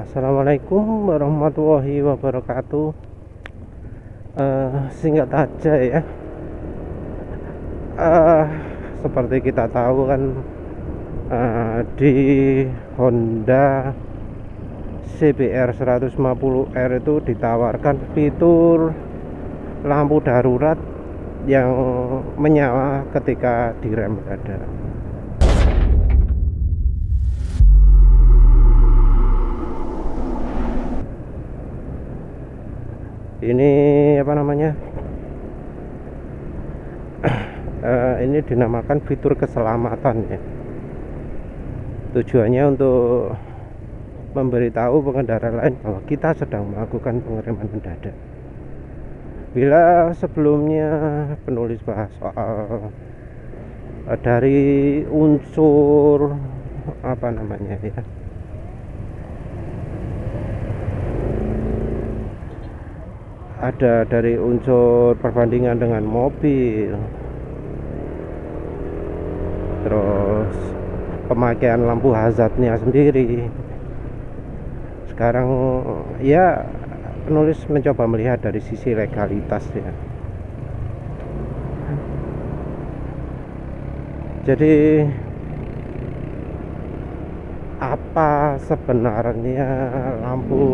Assalamualaikum warahmatullahi wabarakatuh. Singkat aja ya. Eh, Seperti kita tahu kan, di Honda CBR 150R itu ditawarkan fitur lampu darurat yang menyala ketika direm mendadak. Ini apa namanya? Ini dinamakan fitur keselamatan ya. Tujuannya untuk memberitahu pengendara lain bahwa kita sedang melakukan pengereman mendadak. Bila sebelumnya penulis bahas soal dari unsur apa namanya ya, ada dari unsur perbandingan dengan mobil, terus pemakaian lampu hazardnya sendiri. Sekarang ya penulis mencoba melihat dari sisi legalitas ya. Jadi apa sebenarnya lampu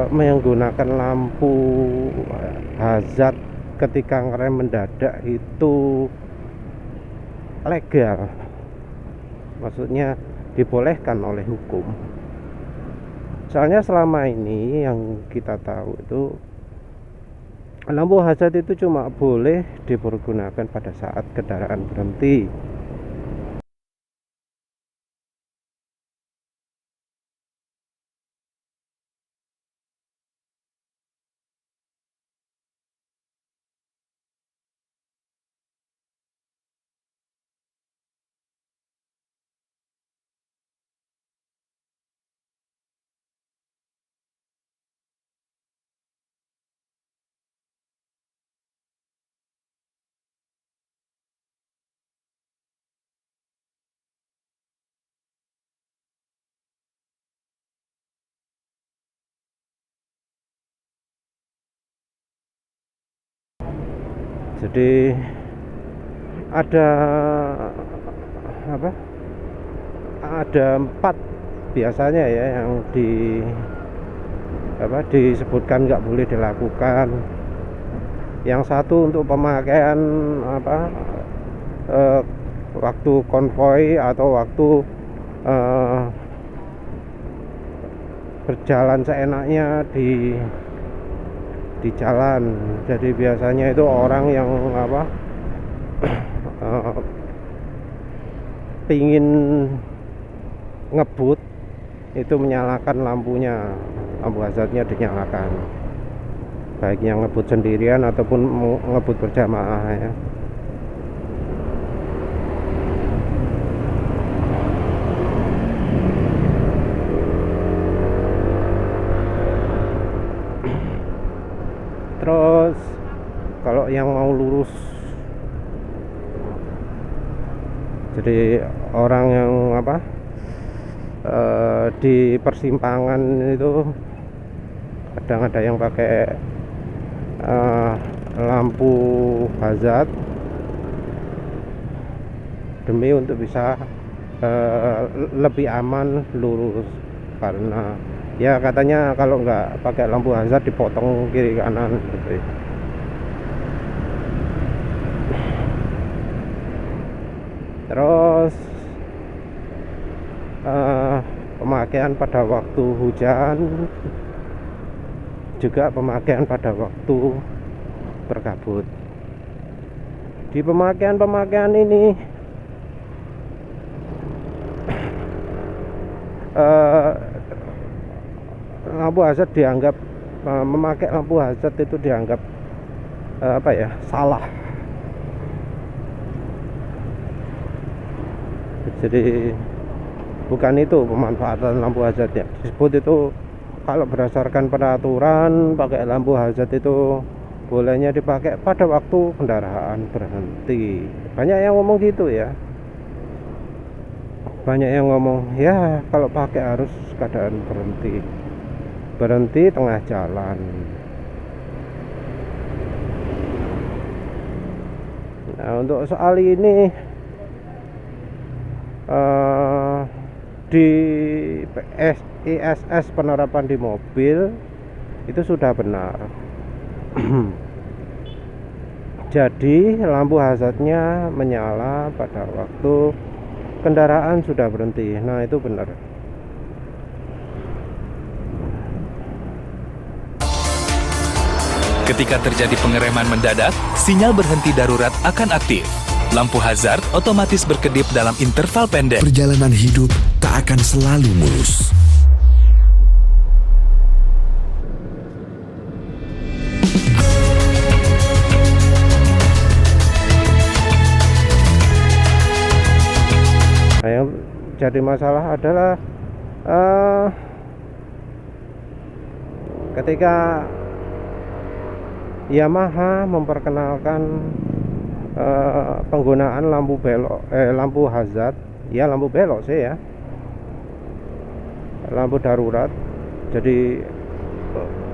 menggunakan lampu hazard ketika ngerem mendadak itu legal, maksudnya dibolehkan oleh hukum. Soalnya selama ini yang kita tahu itu lampu hazard itu cuma boleh dipergunakan pada saat kendaraan berhenti. Jadi ada apa? Ada 4 biasanya ya yang disebutkan nggak boleh dilakukan. Yang satu untuk pemakaian waktu konvoi atau waktu berjalan seenaknya di jalan. Jadi biasanya itu orang yang pingin ngebut itu menyalakan lampunya, lampu hazardnya dinyalakan, baik yang ngebut sendirian ataupun ngebut berjamaah ya. Terus kalau yang mau lurus, jadi orang yang di persimpangan itu kadang ada yang pakai lampu hazard demi untuk bisa lebih aman lurus, karena ya katanya kalau nggak pakai lampu hazard dipotong kiri kanan gitu ya. Terus pemakaian pada waktu hujan, juga pemakaian pada waktu berkabut. Di pemakaian ini lampu hazard dianggap memakai lampu hazard itu dianggap salah. Jadi bukan itu pemanfaatan lampu hazard ya. Disebut itu kalau berdasarkan peraturan pakai lampu hazard itu bolehnya dipakai pada waktu kendaraan berhenti. Banyak yang ngomong gitu ya. banyak yang ngomong ya kalau pakai harus keadaan berhenti tengah jalan. Nah, untuk soal ini di ISS penerapan di mobil itu sudah benar. Jadi lampu hazardnya menyala pada waktu kendaraan sudah berhenti. Nah, itu benar. Ketika terjadi pengereman mendadak, sinyal berhenti darurat akan aktif. Lampu hazard otomatis berkedip dalam interval pendek. Perjalanan hidup tak akan selalu mulus. Nah, yang jadi masalah adalah ketika Yamaha memperkenalkan penggunaan lampu hazard, ya lampu belok sih ya, lampu darurat. Jadi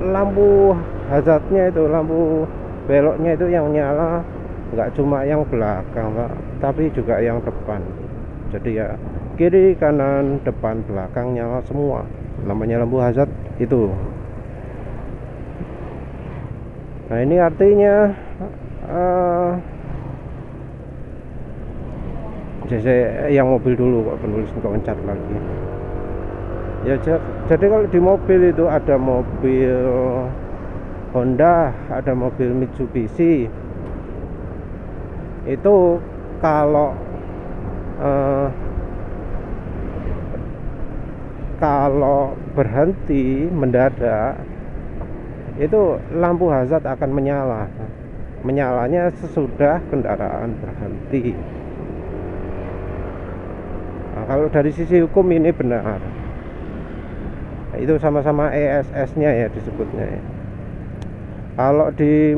lampu hazardnya itu, lampu beloknya itu yang nyala nggak cuma yang belakang Pak, tapi juga yang depan. Jadi ya kiri, kanan, depan, belakang nyala semua. Namanya lampu hazard itu. Nah, ini artinya yang mobil dulu kok penulis ngecat lagi. Ya jadi kalau di mobil itu ada mobil Honda, ada mobil Mitsubishi. Itu kalau berhenti mendadak itu lampu hazard akan menyalanya sesudah kendaraan berhenti. Nah, kalau dari sisi hukum ini benar. Nah, itu sama-sama ESS-nya ya disebutnya ya. Kalau di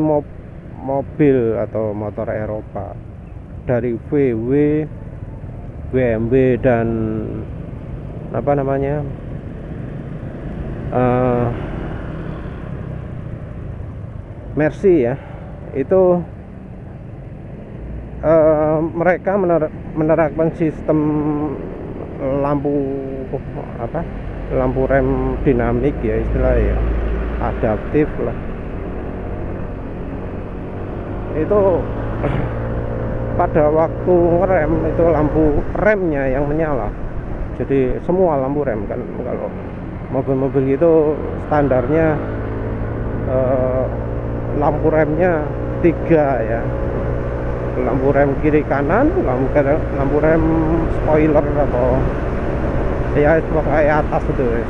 mobil atau motor Eropa dari VW, BMW dan apa namanya Mercy ya, itu mereka menerapkan sistem lampu rem dinamik ya, istilahnya ya, adaptif lah. Itu pada waktu ngerem itu lampu remnya yang menyala. Jadi semua lampu rem kan, kalau mobil-mobil itu standarnya lampu remnya 3 ya, lampu rem kiri kanan, lampu rem spoiler atau ya pokoknya atas itu ya.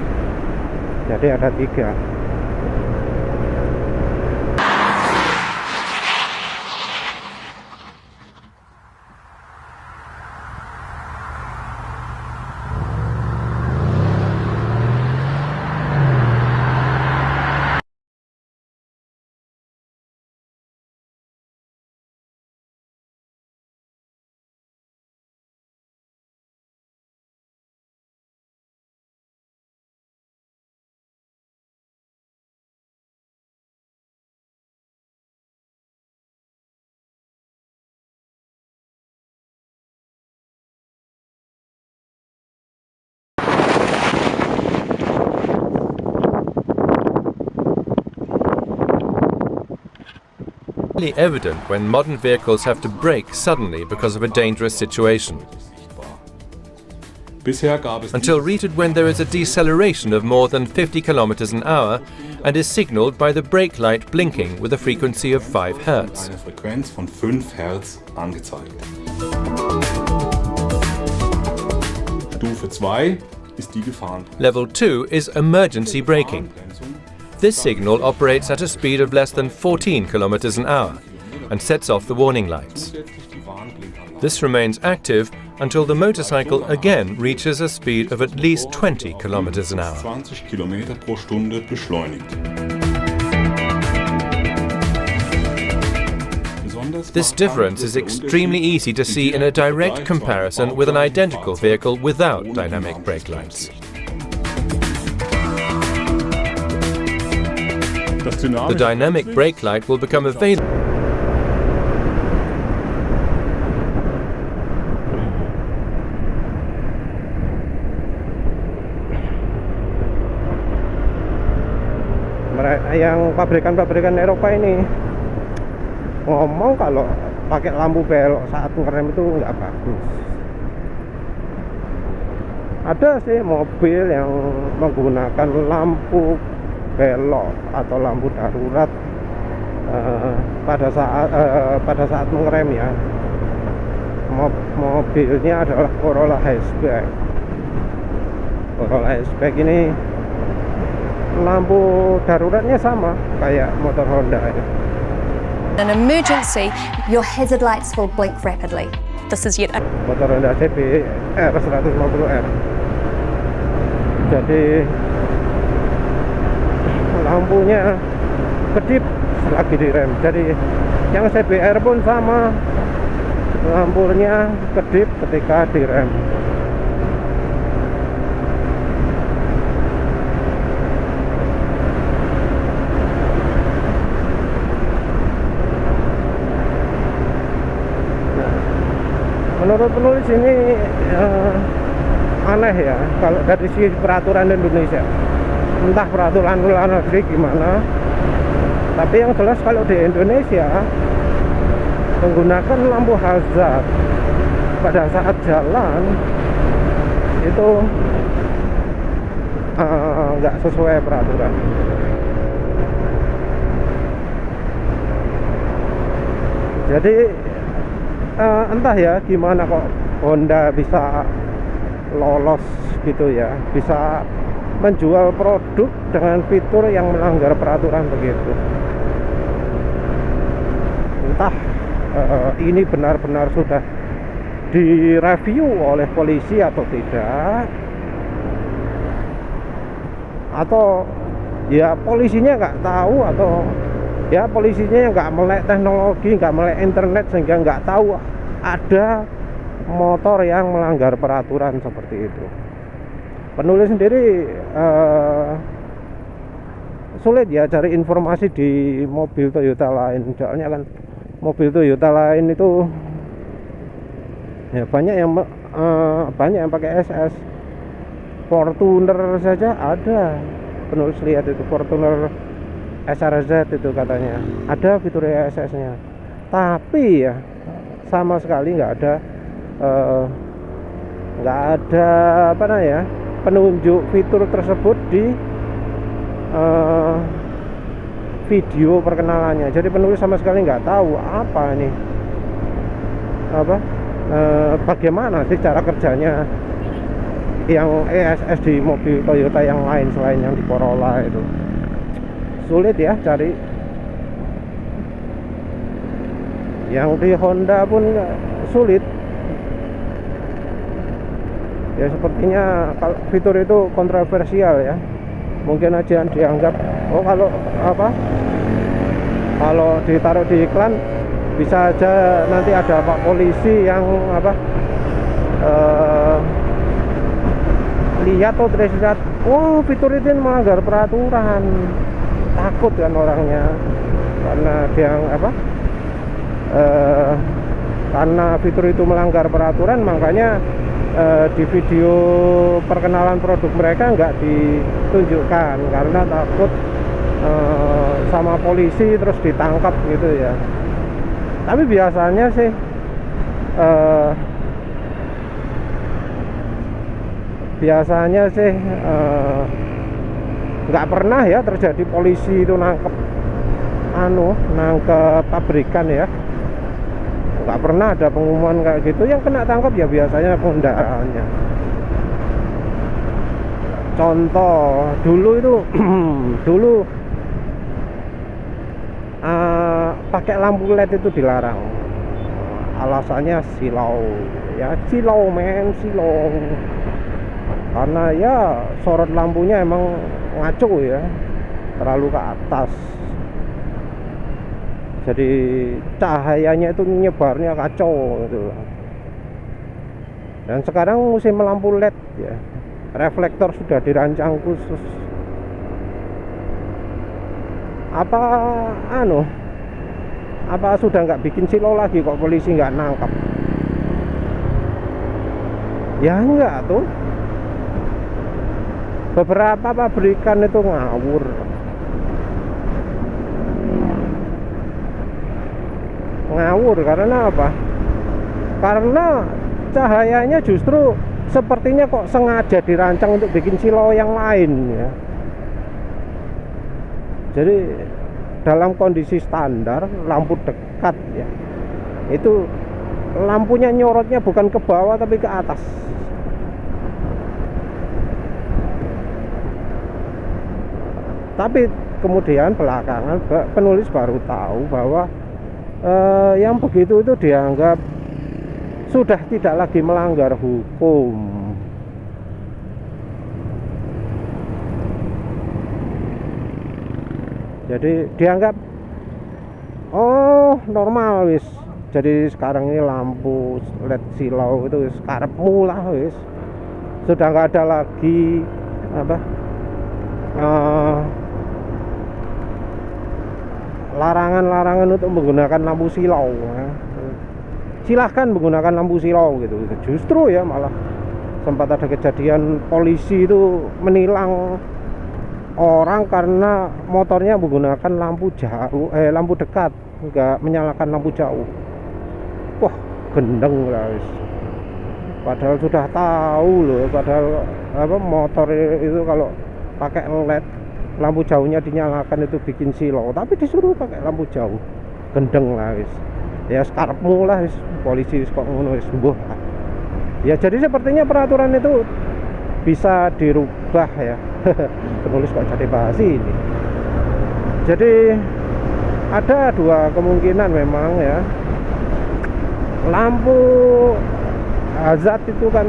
Jadi ada 3. Evident when modern vehicles have to brake suddenly because of a dangerous situation. Until reached when there is a deceleration of more than 50 km an hour and is signaled by the brake light blinking with a frequency of 5 Hz. Eine Frequenz von 5 Hertz angezeigt. Stufe 2 ist die Gefahrenbremsung. Level 2 is emergency braking. This signal operates at a speed of less than 14 km an hour and sets off the warning lights. This remains active until the motorcycle again reaches a speed of at least 20 km an hour. 20 km pro Stunde beschleunigt. This difference is extremely easy to see in a direct comparison with an identical vehicle without dynamic brake lights. The dynamic brake light will become available. Yang pabrikan-pabrikan Eropa ini ngomong kalau pakai lampu belok saat ngerem itu nggak bagus. Ada sih mobil yang menggunakan lampu belok atau lampu darurat pada saat mengerem ya. Mobilnya adalah Corolla hatchback. Corolla hatchback ini lampu daruratnya sama kayak motor Honda ya. In an emergency, your hazard lights will blink rapidly. This is yet motor Honda CB R150R. Jadi lampunya kedip selagi direm. Jadi yang CBR pun sama, lampunya kedip ketika direm. Menurut penulis ini aneh ya kalau dari sisi peraturan Indonesia. Entah peraturan luar negeri gimana, tapi yang jelas kalau di Indonesia menggunakan lampu hazard pada saat jalan itu nggak sesuai peraturan. Jadi entah ya gimana kok Honda bisa lolos gitu ya, bisa menjual produk dengan fitur yang melanggar peraturan begitu. Entah ini benar-benar sudah direview oleh polisi atau tidak, atau ya polisinya nggak tahu, atau ya polisinya nggak melek teknologi, nggak melek internet sehingga nggak tahu ada motor yang melanggar peraturan seperti itu. Penulis sendiri sulit ya cari informasi di mobil Toyota lain. Soalnya kan mobil Toyota lain itu ya banyak yang pakai SS. Fortuner saja ada. Penulis lihat itu Fortuner SRZ itu katanya ada fitur SS-nya, tapi ya sama sekali nggak ada apa namanya penunjuk fitur tersebut di video perkenalannya. Jadi penulis sama sekali nggak tahu apa ini bagaimana sih cara kerjanya yang ESS di mobil Toyota yang lain selain yang di Corolla itu. Sulit ya cari. Yang di Honda pun sulit. Ya sepertinya kalau fitur itu kontroversial ya. Mungkin aja dianggap kalau ditaruh di iklan bisa aja nanti ada pak polisi yang lihat atau terlihat, oh fitur itu melanggar peraturan. Takut kan orangnya karena dia karena fitur itu melanggar peraturan, makanya di video perkenalan produk mereka nggak ditunjukkan karena takut sama polisi terus ditangkap gitu ya. Tapi biasanya sih nggak pernah ya terjadi polisi itu nangkep pabrikan ya. Nggak pernah ada pengumuman kayak gitu. Yang kena tangkap ya biasanya kendaraannya. Contoh dulu pakai lampu LED itu dilarang. Alasannya silau karena ya sorot lampunya emang ngaco ya, terlalu ke atas Jadi cahayanya itu nyebarnya kacau gitu. Dan sekarang musim lampu LED ya, reflektor sudah dirancang khusus. Apa sudah nggak bikin silau lagi kok polisi nggak nangkap? Ya enggak tuh. Beberapa pabrikan itu ngawur. Ngawur karena apa? Karena cahayanya justru sepertinya kok sengaja dirancang untuk bikin silau yang lain ya. Jadi dalam kondisi standar lampu dekat ya, itu lampunya nyorotnya bukan ke bawah tapi ke atas. Tapi kemudian belakangan penulis baru tahu bahwa yang begitu itu dianggap sudah tidak lagi melanggar hukum. Jadi dianggap normal wis. Jadi sekarang ini lampu LED silau itu karepmu lah wis. Sudah nggak ada lagi larangan-larangan untuk menggunakan lampu silau. Silahkan menggunakan lampu silau gitu. Justru ya malah sempat ada kejadian polisi itu menilang orang karena motornya menggunakan lampu jauh, lampu dekat, nggak menyalakan lampu jauh. Wah, gendeng lah wis. Padahal sudah tahu loh, padahal motor itu kalau pakai LED lampu jauhnya dinyalakan itu bikin silau, tapi disuruh pakai lampu jauh. Gendeng lah wis. Ya sekarepmu lah wis, polisi kok ngono wis mbuh. Ya jadi sepertinya peraturan itu bisa dirubah ya. Penulis kok jadi bahas ini. Jadi ada dua kemungkinan memang ya. Lampu hazard itu kan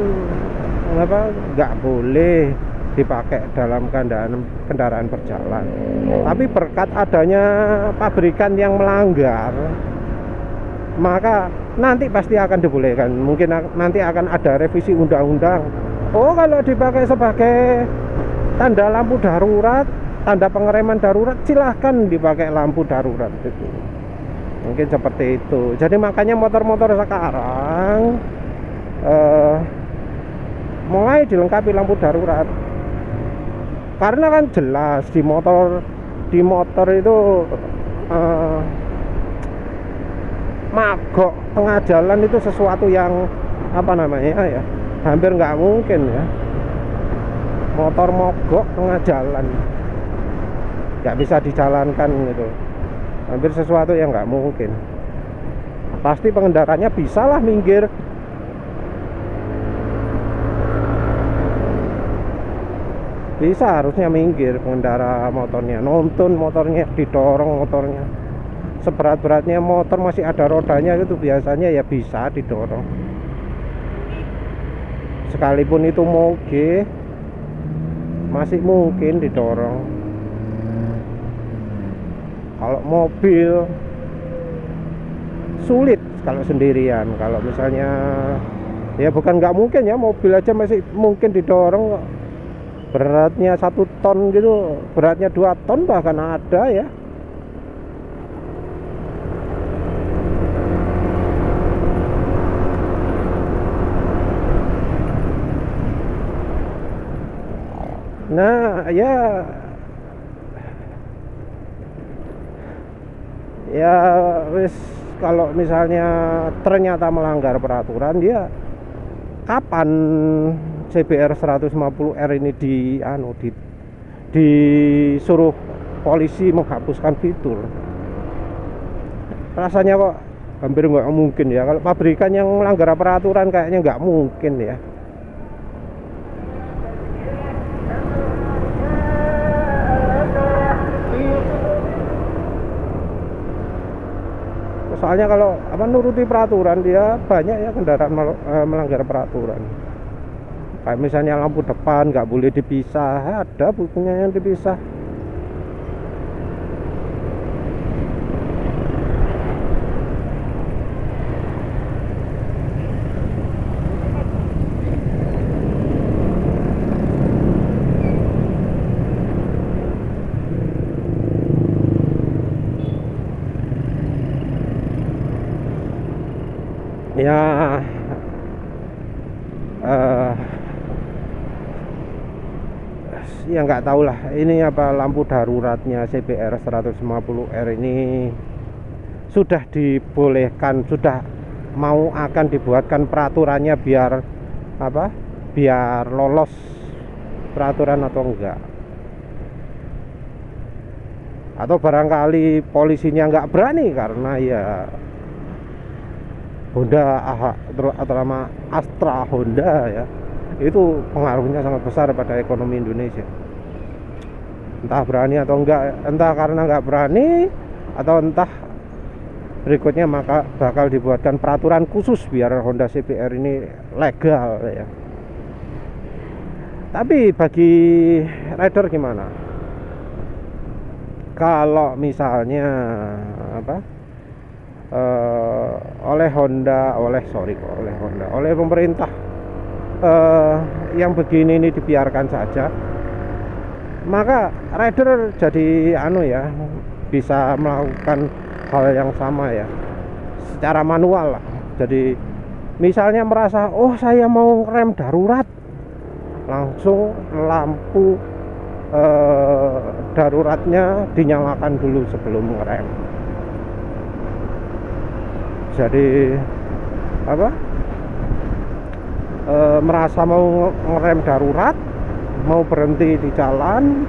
nggak boleh dipakai dalam kendaraan berjalan. Tapi berkat adanya pabrikan yang melanggar, maka nanti pasti akan dibolehkan. Mungkin nanti akan ada revisi undang-undang. Oh, kalau dipakai sebagai tanda lampu darurat, tanda pengereman darurat, silahkan dipakai lampu darurat itu. Mungkin seperti itu. Jadi makanya motor-motor sekarang mulai dilengkapi lampu darurat. Karena kan jelas di motor itu magok tengah jalan itu sesuatu yang ya, hampir nggak mungkin ya. Motor mogok tengah jalan nggak bisa dijalankan gitu, hampir sesuatu yang nggak mungkin. Pasti pengendaranya bisalah minggir. Bisa, harusnya minggir pengendara motornya, nonton motornya, didorong motornya. Seberat-beratnya motor masih ada rodanya itu biasanya ya bisa didorong. Sekalipun itu moge masih mungkin didorong. Kalau mobil sulit kalau sendirian. Kalau misalnya ya bukan nggak mungkin ya, mobil aja masih mungkin didorong kok. Beratnya 1 ton gitu, beratnya 2 ton bahkan ada ya. Nah ya wis, kalau misalnya ternyata melanggar peraturan, dia kapan CBR 150R ini disuruh polisi menghapuskan fitur? Rasanya kok hampir nggak mungkin ya. Kalau pabrikan yang melanggar peraturan kayaknya nggak mungkin ya. Soalnya kalau nuruti peraturan, dia banyak ya kendaraan melanggar peraturan. Kayak misalnya lampu depan nggak boleh dipisah, ada bukunya yang dipisah. ya nggak tahu lah ini apa lampu daruratnya CBR 150R ini sudah dibolehkan, sudah mau akan dibuatkan peraturannya biar apa, biar lolos peraturan atau enggak, atau barangkali polisinya nggak berani karena ya Honda terutama Astra Honda ya, itu pengaruhnya sangat besar pada ekonomi Indonesia. Entah berani atau enggak, entah karena nggak berani atau entah berikutnya maka bakal dibuatkan peraturan khusus biar Honda CBR ini legal ya. Tapi bagi rider gimana? Kalau misalnya apa? Oleh pemerintah yang begini ini dibiarkan saja, maka rider jadi bisa melakukan hal yang sama ya secara manual lah. Jadi misalnya merasa saya mau rem darurat, langsung lampu daruratnya dinyalakan dulu sebelum ngerem. Jadi merasa mau ngerem darurat, mau berhenti di jalan,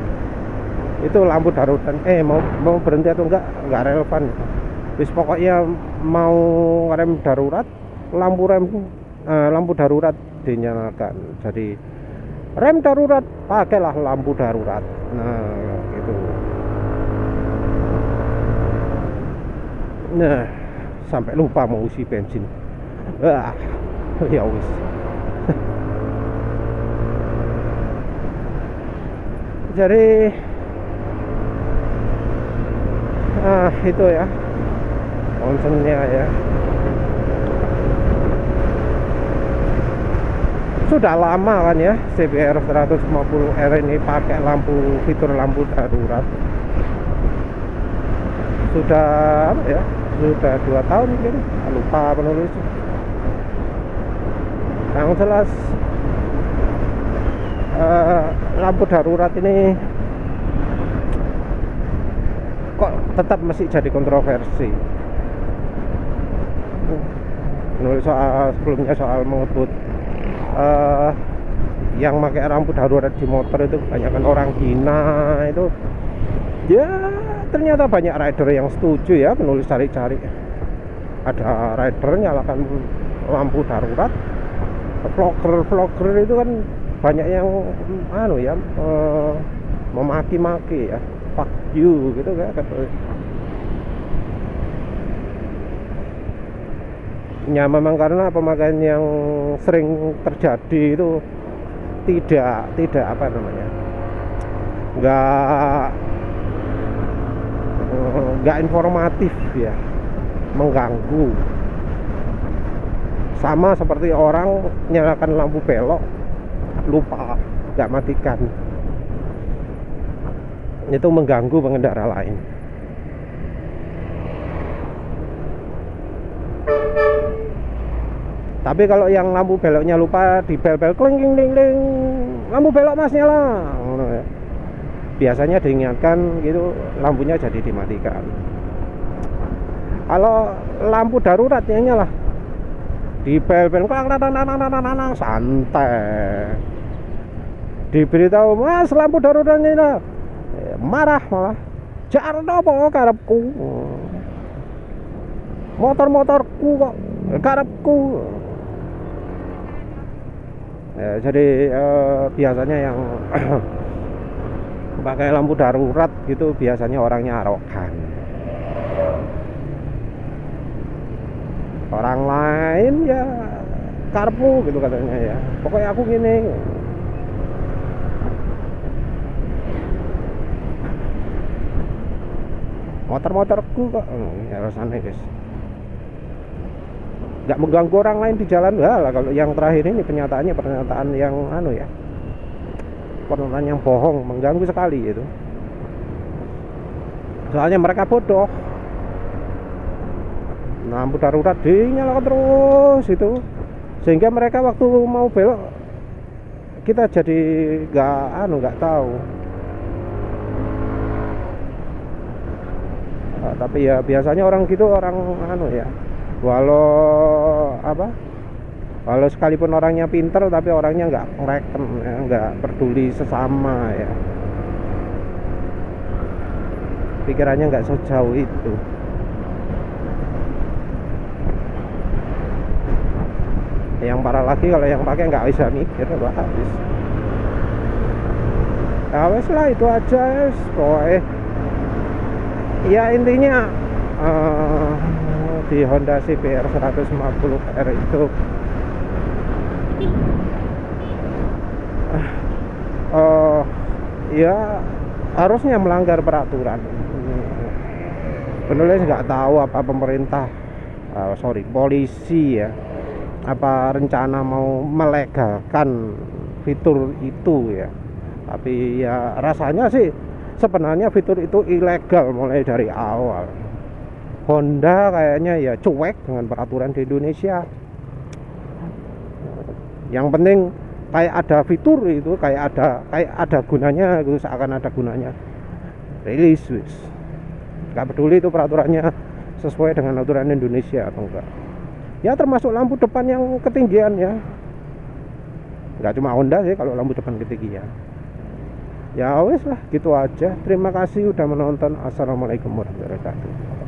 itu lampu darurat mau berhenti atau enggak relevan. Wis pokoknya mau ngerem darurat, lampu darurat dinyalakan. Jadi rem darurat, pakailah lampu darurat. Nah gitu. Nah, sampai lupa mau isi bensin. Ya wis. Jadi itu ya concernnya ya. Sudah lama kan ya CBR 150R ini pakai fitur lampu darurat. Sudah sudah 2 tahun mungkin, lupa penulis. Yang jelas lampu darurat ini kok tetap masih jadi kontroversi. Penulis sebelumnya soal mengebut yang pakai lampu darurat di motor itu kebanyakan orang Cina itu. Ya ternyata banyak rider yang setuju ya, penulis cari-cari. Ada rider nyalakan lampu darurat. Vlogger itu kan banyak yang memaki-maki ya, fuck you gitu kan. Ya memang karena pemakaian yang sering terjadi itu tidak nggak informatif ya, mengganggu. Sama seperti orang nyalakan lampu belok lupa nggak matikan, itu mengganggu pengendara lain. Tapi kalau yang lampu beloknya lupa di bel-bel kling kling kling kling, lampu belok mas nyala, biasanya diingatkan gitu, lampunya jadi dimatikan. Kalau lampu darurat yang nyala di bel-bel santai, diberitahu mas lampu daruratnya nyala, marah malah, jarno apa karepku, motor-motorku kok karepku. Ya, jadi biasanya yang pakai lampu darurat gitu biasanya orangnya arogan. Orang lain ya karepmu gitu katanya ya. Pokoknya aku gini. Motor-motorku kok ya rasanya guys. Nggak mengganggu orang lain di jalan. Lah kalau yang terakhir ini pernyataan yang pernyataan yang bohong, mengganggu sekali itu. Soalnya mereka bodoh. Lampu darurat dinyalakan terus itu, sehingga mereka waktu mau belok kita jadi nggak tahu. Tapi ya biasanya orang gitu orang ya, walau sekalipun orangnya pinter tapi orangnya nggak ngereken ya, nggak peduli sesama ya, pikirannya nggak sejauh itu. Yang parah lagi kalau yang pakai nggak bisa mikir, habis. Ya wes lah, itu aja wes pokoknya. Ya intinya di Honda CBR 150R itu ya harusnya melanggar peraturan. Penulis nggak tahu apa pemerintah, polisi ya, apa rencana mau melegalkan fitur itu ya. Tapi ya rasanya sih sebenarnya fitur itu ilegal mulai dari awal. Honda kayaknya ya cuek dengan peraturan di Indonesia. Yang penting kayak ada fitur itu, kayak ada gunanya, itu seakan ada gunanya, rilis wis. Gak peduli itu peraturannya sesuai dengan aturan Indonesia atau enggak. Ya termasuk lampu depan yang ketinggian ya. Gak cuma Honda sih kalau lampu depan ketinggian. Ya wes lah, gitu aja. Terima kasih udah menonton. Assalamualaikum warahmatullahi wabarakatuh.